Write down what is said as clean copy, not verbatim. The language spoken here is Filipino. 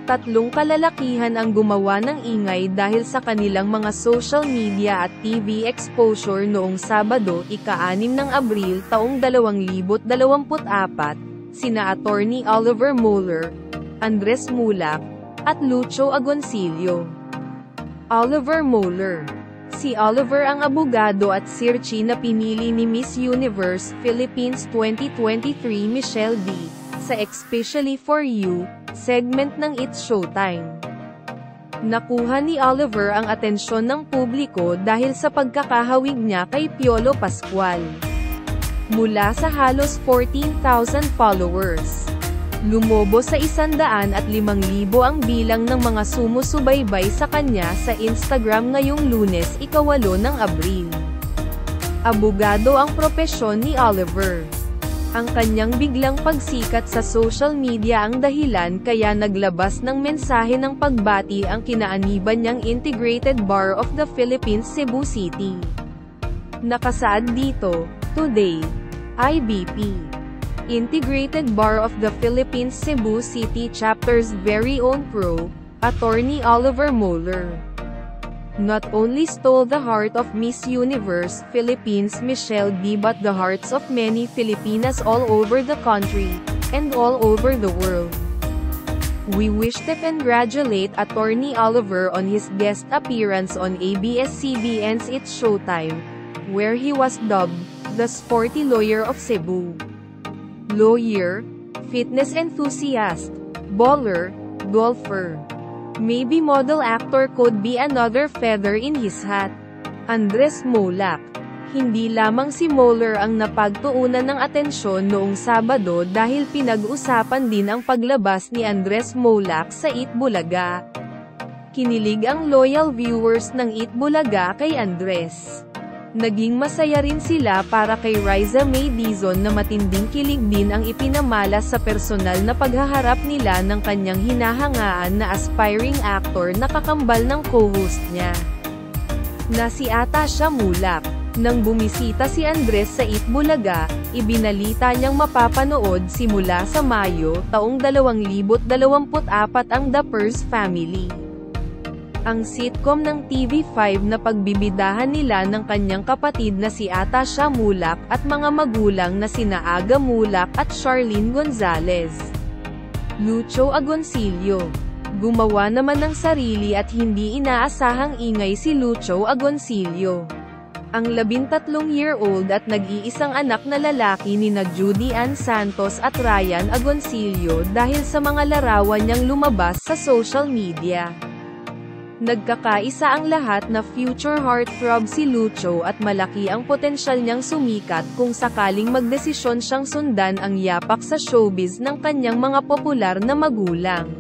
Tatlong kalalakihan ang gumawa ng ingay dahil sa kanilang mga social media at TV exposure noong Sabado, ika-6 ng Abril taong 2024, sina Attorney Oliver Moeller, Andres Mulak, at Lucho Agoncillo. Oliver Moeller. Si Oliver ang abogado at searchy na pinili ni Miss Universe Philippines 2023 Michelle D. sa Especially for You segment ng It's Showtime. Nakuha ni Oliver ang atensyon ng publiko dahil sa pagkakahawig niya kay Piolo Pascual. Mula sa halos 14,000 followers, lumobo sa 105,000 ang bilang ng mga sumusubaybay sa kanya sa Instagram ngayong Lunes, ika-8 ng Abril. Abogado ang propesyon ni Oliver. Ang kanyang biglang pagsikat sa social media ang dahilan kaya naglabas ng mensahe ng pagbati ang kinaaniban niyang Integrated Bar of the Philippines Cebu City. Nakasaad dito, Today, IBP. Integrated Bar of the Philippines Cebu City Chapter's very own pro, Attorney Oliver Moeller. Not only stole the heart of Miss Universe Philippines Michelle D but the hearts of many Filipinas all over the country, and all over the world. We wish to congratulate Attorney Oliver on his guest appearance on ABS-CBN's It's Showtime, where he was dubbed, the sporty lawyer of Cebu. Lawyer, fitness enthusiast, baller, golfer. Maybe model actor could be another feather in his hat. Andres Mulak. Hindi lamang si Moeller ang napagtuunan ng atensyon noong Sabado dahil pinag-usapan din ang paglabas ni Andres Mulak sa Eat Bulaga. Kinilig ang loyal viewers ng Eat Bulaga kay Andres. Naging masaya rin sila para kay Riza May Dizon na matinding kilig din ang ipinamala sa personal na paghaharap nila ng kanyang hinahangaan na aspiring actor na kakambal ng co-host niya, na si Atasha Mulak. Nang bumisita si Andres sa Eat Bulaga, ibinalita niyang mapapanood simula sa Mayo taong 2024 ang The Purse Family, ang sitcom ng TV5 na pagbibidahan nila ng kanyang kapatid na si Atasha Mulak at mga magulang na sina Aga Mulak at Charlene Gonzalez. Lucho Agoncillo. Gumawa naman ng sarili at hindi inaasahang ingay si Lucho Agoncillo. Ang 13-year-old at nag-iisang anak na lalaki nina Judy Ann Santos at Ryan Agoncillo dahil sa mga larawan niyang lumabas sa social media. Nagkakaisa ang lahat na future heartthrob si Lucho at malaki ang potensyal niyang sumikat kung sakaling magdesisyon siyang sundan ang yapak sa showbiz ng kanyang mga popular na magulang.